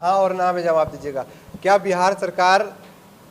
हाँ और ना में जवाब दीजिएगा। क्या बिहार सरकार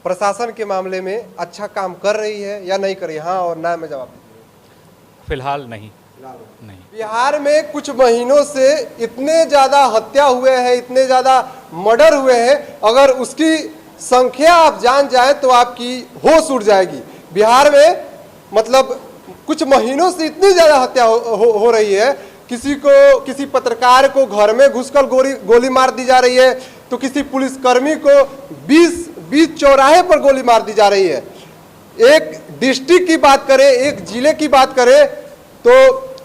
प्रशासन के मामले में अच्छा काम कर रही है या नहीं कर रही है? हाँ और ना में जवाब दीजिएगा। फिलहाल नहीं। नहीं। बिहार में कुछ महीनों से इतने ज़्यादा हत्या हुए हैं, इतने ज़्यादा मर्डर हुए हैं, अगर उसकी संख्या आप जान जाए तो आपकी होश उड़ जाएगी। बिहार में मतलब कुछ महीनों से इतनी ज़्यादा हत्या हो रही है, किसी पत्रकार को घर में घुसकर गोली मार दी जा रही है, तो किसी पुलिसकर्मी को बीच चौराहे पर गोली मार दी जा रही है। एक डिस्ट्रिक्ट की बात करें, एक जिले की बात करें तो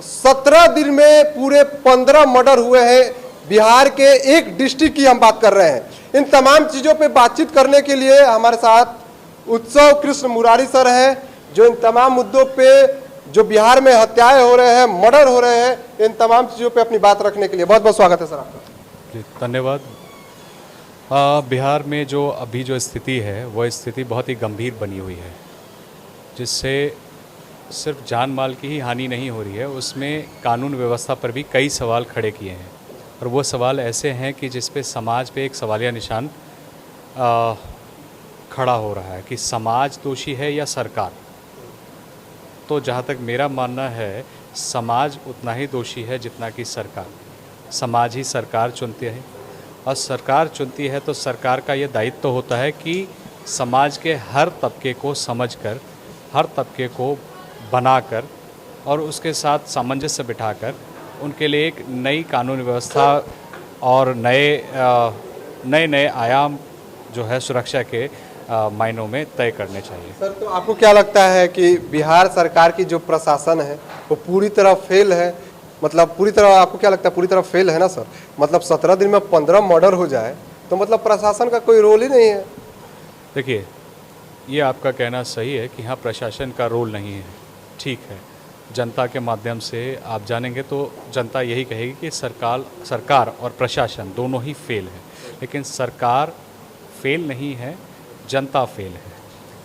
17 दिन में पूरे 15 मर्डर हुए हैं। बिहार के एक डिस्ट्रिक्ट की हम बात कर रहे हैं। इन तमाम चीज़ों पे बातचीत करने के लिए हमारे साथ उत्सव कृष्ण मुरारी सर हैं, जो इन तमाम मुद्दों पे, जो बिहार में हत्याएं हो रहे हैं, मर्डर हो रहे हैं, इन तमाम चीज़ों पे अपनी बात रखने के लिए बहुत बहुत स्वागत है सर आपका। जी धन्यवाद। बिहार में जो अभी जो स्थिति है वह स्थिति बहुत ही गंभीर बनी हुई है, जिससे सिर्फ जान माल की ही हानि नहीं हो रही है, उसमें कानून व्यवस्था पर भी कई सवाल खड़े किए हैं। और वो सवाल ऐसे हैं कि जिस पे समाज पे एक सवालिया निशान खड़ा हो रहा है कि समाज दोषी है या सरकार। तो जहाँ तक मेरा मानना है, समाज उतना ही दोषी है जितना कि सरकार। समाज ही सरकार चुनती है और सरकार चुनती है तो सरकार का ये दायित्व होता है कि समाज के हर तबके को समझकर, हर तबके को बनाकर और उसके साथ सामंजस्य बिठाकर उनके लिए एक नई कानून व्यवस्था और नए आयाम जो है सुरक्षा के मायनों में तय करने चाहिए। सर तो आपको क्या लगता है कि बिहार सरकार की जो प्रशासन है वो पूरी तरह फेल है? मतलब पूरी तरह, आपको क्या लगता है पूरी तरह फेल है ना सर? मतलब 17 दिन में 15 मर्डर हो जाए तो मतलब प्रशासन का कोई रोल ही नहीं है। देखिए, ये आपका कहना सही है कि हाँ प्रशासन का रोल नहीं है, ठीक है। जनता के माध्यम से आप जानेंगे तो जनता यही कहेगी कि सरकार और प्रशासन दोनों ही फेल है। लेकिन सरकार फेल नहीं है, जनता फेल है।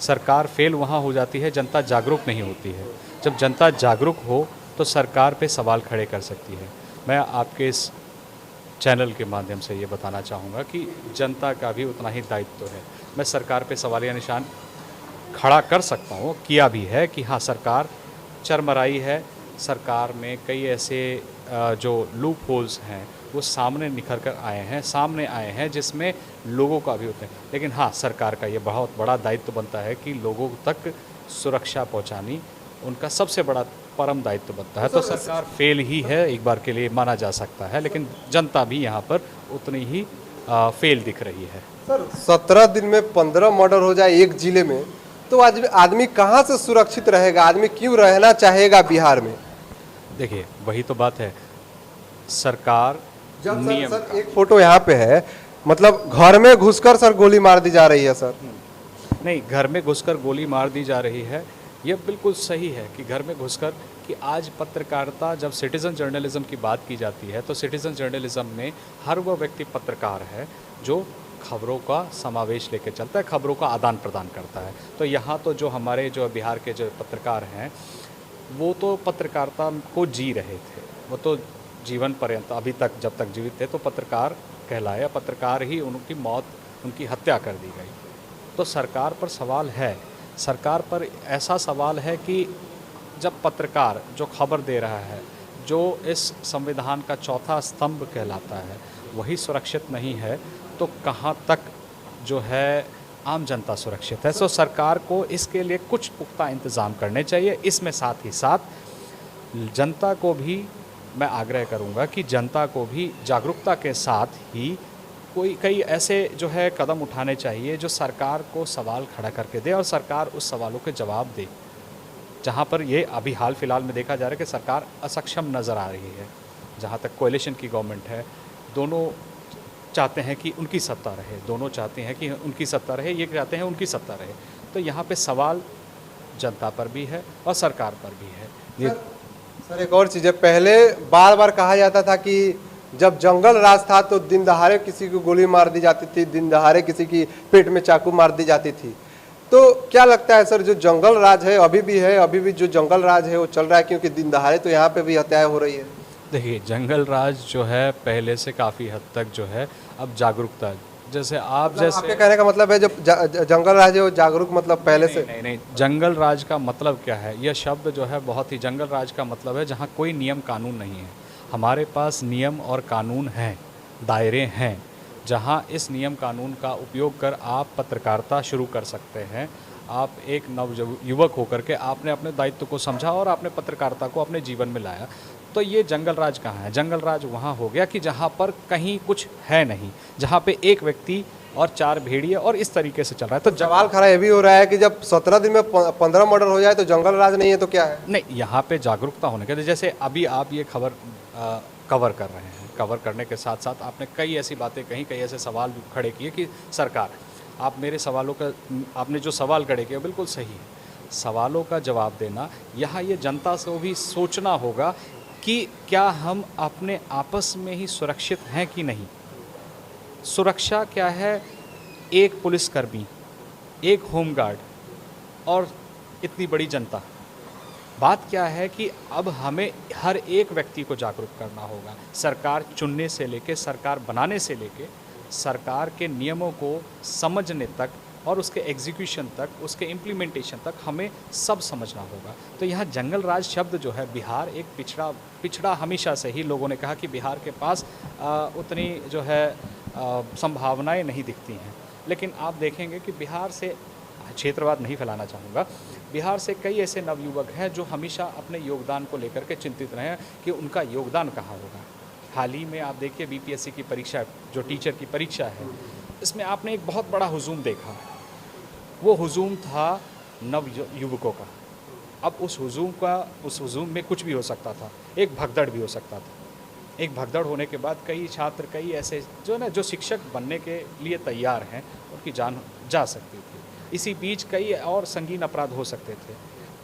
सरकार फेल वहाँ हो जाती है जनता जागरूक नहीं होती है। जब जनता जागरूक हो तो सरकार पे सवाल खड़े कर सकती है। मैं आपके इस चैनल के माध्यम से ये बताना चाहूँगा कि जनता का भी उतना ही दायित्व है। मैं सरकार पे सवालिया निशान खड़ा कर सकता हूँ, किया भी है कि हाँ सरकार चरमराई है। सरकार में कई ऐसे जो लूप होल्स हैं वो सामने निखर कर सामने आए हैं जिसमें लोगों का भी होता है। लेकिन हाँ सरकार का ये बहुत बड़ा दायित्व बनता है कि लोगों तक सुरक्षा पहुंचानी उनका सबसे बड़ा परम दायित्व बनता है। तो सरकार फेल ही है, एक बार के लिए माना जा सकता है, लेकिन जनता भी यहाँ पर उतनी ही फेल दिख रही है। सर 17 दिन में 15 मर्डर हो जाए एक जिले में तो आदमी कहाँ से सुरक्षित रहेगा? आदमी क्यों रहना चाहेगा बिहार में? देखिए वही तो बात है, सरकार नियम सर एक फोटो यहाँ पे है, मतलब घर में घुसकर सर गोली मार दी जा रही है सर। नहीं, घर में घुसकर गोली मार दी जा रही है, ये बिल्कुल सही है कि घर में घुसकर, कि आज पत्रकारिता, जब सिटीज़न जर्नलिज्म की बात की जाती है तो सिटीज़न जर्नलिज्म में हर वो व्यक्ति पत्रकार है जो खबरों का समावेश लेके चलता है, खबरों का आदान प्रदान करता है। तो यहाँ तो जो हमारे जो बिहार के जो पत्रकार हैं वो तो पत्रकारिता को जी रहे थे, वो तो जीवन पर्यंत अभी तक जब तक जीवित थे तो पत्रकार कहलाए, पत्रकार ही उनकी मौत, उनकी हत्या कर दी गई। तो सरकार पर सवाल है, सरकार पर ऐसा सवाल है कि जब पत्रकार जो खबर दे रहा है, जो इस संविधान का चौथा स्तंभ कहलाता है, वही सुरक्षित नहीं है तो कहाँ तक जो है आम जनता सुरक्षित है? तो सरकार को इसके लिए कुछ पुख्ता इंतज़ाम करने चाहिए। इसमें साथ ही साथ जनता को भी मैं आग्रह करूंगा कि जनता को भी जागरूकता के साथ ही कई ऐसे जो है कदम उठाने चाहिए जो सरकार को सवाल खड़ा करके दे और सरकार उस सवालों के जवाब दे। जहाँ पर ये अभी हाल फिलहाल में देखा जा रहा है कि सरकार असक्षम नज़र आ रही है। जहाँ तक कोएलिशन की गवर्नमेंट है, दोनों चाहते हैं कि उनकी सत्ता रहे, दोनों चाहते हैं कि उनकी सत्ता रहे, ये चाहते हैं उनकी सत्ता रहे। तो यहाँ पे सवाल जनता पर भी है और सरकार पर भी है। ये सर एक और चीज़ है, पहले बार बार कहा जाता था कि जब जंगल राज था तो दिन दहाड़े किसी को गोली मार दी जाती थी, दिन दहाड़े किसी की पेट में चाकू मार दी जाती थी। तो क्या लगता है सर, जो जंगल राज है अभी भी जो जंगल राज है वो चल रहा है? क्योंकि दिन दहाड़े तो यहाँ पे भी हत्याएं हो रही है। देखिए, जंगल राज जो है पहले से काफ़ी हद तक जो है अब जागरूकता, जैसे आप मतलब आपके जैसे कहने का मतलब है जब जंगल राज है वो जागरूक मतलब पहले से। नहीं, जंगल राज का मतलब क्या है? यह शब्द जो है बहुत ही, जंगल राज का मतलब है जहाँ कोई नियम कानून नहीं है। हमारे पास नियम और कानून हैं, दायरे हैं, जहाँ इस नियम कानून का उपयोग कर आप पत्रकारिता शुरू कर सकते हैं। आप एक युवक होकर के आपने अपने दायित्व को समझा और आपने पत्रकारिता को अपने जीवन में लाया। तो ये जंगल राज कहाँ है? जंगल राज वहाँ हो गया कि जहाँ पर कहीं कुछ है नहीं, जहाँ पे एक व्यक्ति और 4 भेड़िए और इस तरीके से चल रहा है। तो सवाल खड़ा ये भी हो रहा है कि जब 17 दिन में 15 मर्डर हो जाए तो जंगल राज नहीं है तो क्या है? नहीं, यहाँ पे जागरूकता होने के, जैसे अभी आप ये खबर कवर कर रहे हैं, कवर करने के साथ साथ आपने कई ऐसी बातें कहीं, कई ऐसे सवाल भी खड़े किए कि सरकार, आप मेरे सवालों का, आपने जो सवाल खड़े किए बिल्कुल सही है। सवालों का जवाब देना, यहाँ ये जनता से भी सोचना होगा कि क्या हम अपने आपस में ही सुरक्षित हैं कि नहीं। सुरक्षा क्या है? एक पुलिसकर्मी, एक होमगार्ड और इतनी बड़ी जनता। बात क्या है कि अब हमें हर एक व्यक्ति को जागरूक करना होगा। सरकार चुनने से लेके, सरकार बनाने से लेके, सरकार के नियमों को समझने तक और उसके एग्जीक्यूशन तक, उसके इम्प्लीमेंटेशन तक हमें सब समझना होगा। तो यहाँ जंगल राज शब्द जो है, बिहार एक पिछड़ा हमेशा से ही लोगों ने कहा कि बिहार के पास उतनी जो है संभावनाएं नहीं दिखती हैं। लेकिन आप देखेंगे कि बिहार से, क्षेत्रवाद नहीं फैलाना चाहूँगा, बिहार से कई ऐसे नवयुवक हैं जो हमेशा अपने योगदान को लेकर के चिंतित रहे हैं कि उनका योगदान कहाँ होगा। हाल ही में आप देखिए बीपीएससी की परीक्षा, जो टीचर की परीक्षा है, इसमें आपने एक बहुत बड़ा हुजूम देखा। वो हुजूम था नव युवकों का। अब उस हुजूम में कुछ भी हो सकता था, एक भगदड़ भी हो सकता था। एक भगदड़ होने के बाद कई छात्र, कई ऐसे जो शिक्षक बनने के लिए तैयार हैं, उनकी जान जा सकती थी। इसी बीच कई और संगीन अपराध हो सकते थे।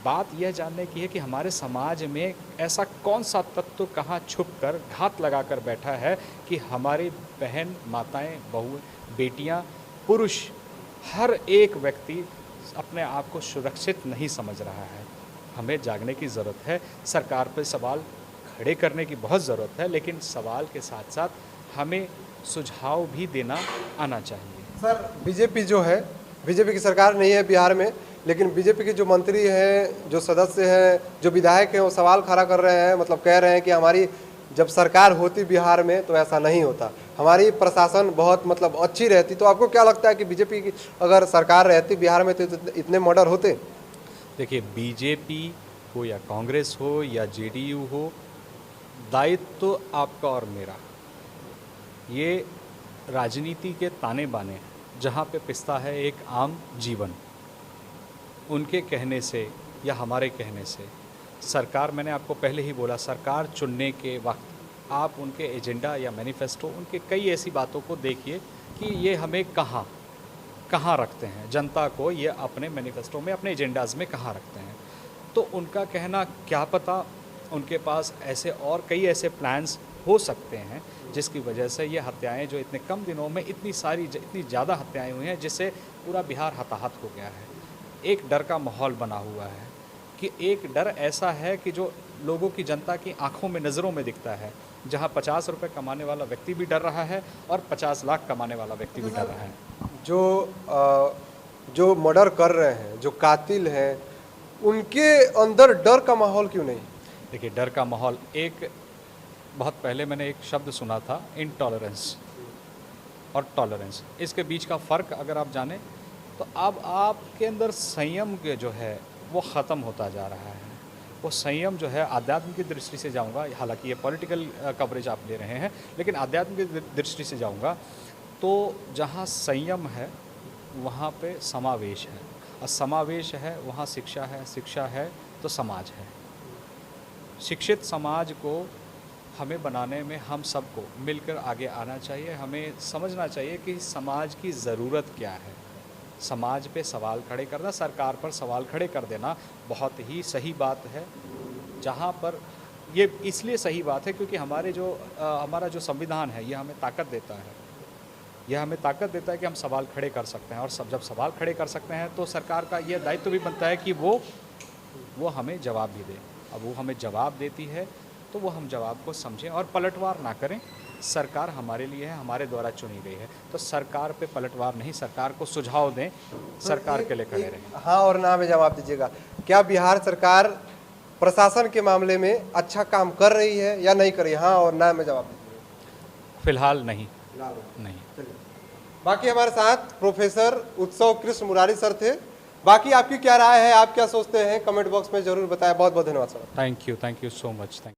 बात यह जानने की है कि हमारे समाज में ऐसा कौन सा तत्व कहाँ छुप कर घात लगा कर बैठा है कि हमारी बहन, माताएं, बहुएं, बेटियां, पुरुष, हर एक व्यक्ति अपने आप को सुरक्षित नहीं समझ रहा है। हमें जागने की ज़रूरत है। सरकार पर सवाल खड़े करने की बहुत ज़रूरत है, लेकिन सवाल के साथ साथ हमें सुझाव भी देना आना चाहिए। सर, बीजेपी जो है, बीजेपी की सरकार नहीं है बिहार में, लेकिन बीजेपी के जो मंत्री हैं, जो सदस्य हैं, जो विधायक हैं, वो सवाल खड़ा कर रहे हैं, मतलब कह रहे हैं कि हमारी जब सरकार होती बिहार में तो ऐसा नहीं होता, हमारी प्रशासन बहुत मतलब अच्छी रहती। तो आपको क्या लगता है कि बीजेपी की अगर सरकार रहती बिहार में तो इतने मर्डर होते? देखिए, बीजेपी हो या कांग्रेस हो या जेडीयू हो, दायित्व तो आपका और मेरा। ये राजनीति के ताने बाने जहाँ पे पिसता है एक आम जीवन, उनके कहने से या हमारे कहने से सरकार, मैंने आपको पहले ही बोला, सरकार चुनने के वक्त आप उनके एजेंडा या मैनिफेस्टो, उनके कई ऐसी बातों को देखिए कि ये हमें कहाँ रखते हैं, जनता को ये अपने मैनिफेस्टो में, अपने एजेंडाज़ में कहाँ रखते हैं। तो उनका कहना क्या पता उनके पास ऐसे और कई ऐसे प्लान्स हो सकते हैं जिसकी वजह से ये हत्याएं, जो इतने कम दिनों में इतनी ज़्यादा हत्याएं हुई हैं, जिससे पूरा बिहार हताहत हो गया है। एक डर का माहौल बना हुआ है कि एक डर ऐसा है कि जो लोगों की, जनता की आंखों में, नज़रों में दिखता है, जहां 50 रुपये कमाने वाला व्यक्ति भी डर रहा है और 50 लाख कमाने वाला व्यक्ति भी डर रहा है। जो मर्डर कर रहे हैं, जो कातिल हैं, उनके अंदर डर का माहौल क्यों नहीं? देखिए, डर का माहौल, एक बहुत पहले मैंने एक शब्द सुना था, इनटॉलरेंस और टॉलरेंस। इसके बीच का फ़र्क अगर आप जानें तो अब आपके अंदर संयम के जो है वो ख़त्म होता जा रहा है। वो संयम जो है, आध्यात्म की दृष्टि से जाऊंगा, हालांकि ये पॉलिटिकल कवरेज आप ले रहे हैं, लेकिन आध्यात्म की दृष्टि से जाऊंगा तो जहाँ संयम है वहाँ पे समावेश है, और समावेश है वहाँ शिक्षा है, शिक्षा है तो समाज है। शिक्षित समाज को हमें बनाने में हम सबको मिलकर आगे आना चाहिए। हमें समझना चाहिए कि समाज की ज़रूरत क्या है। समाज पे सवाल खड़े करना, सरकार पर सवाल खड़े कर देना बहुत ही सही बात है। जहाँ पर ये इसलिए सही बात है क्योंकि हमारा जो संविधान है, ये हमें ताकत देता है। यह हमें ताकत देता है कि हम सवाल खड़े कर सकते हैं, और जब सवाल खड़े कर सकते हैं तो सरकार का यह दायित्व भी बनता है कि वो हमें जवाब भी दे। अब वो हमें जवाब देती है तो वो हम जवाब को समझें और पलटवार ना करें। सरकार हमारे लिए है, हमारे द्वारा चुनी गई है, तो सरकार पे पलटवार नहीं, सरकार को सुझाव दें, सरकार के लिए खड़े रहें। हाँ और ना में जवाब दीजिएगा। क्या बिहार सरकार प्रशासन के मामले में अच्छा काम कर रही है या नहीं कर रही है? हाँ और ना में जवाब दीजिएगा। फिलहाल नहीं, नहीं। चलिए, बाकी हमारे साथ प्रोफेसर उत्सव कृष्ण मुरारी सर थे। बाकी आपकी क्या राय है, आप क्या सोचते हैं, कमेंट बॉक्स में जरूर बताएं। बहुत बहुत धन्यवाद sir. Thank you so much. Thank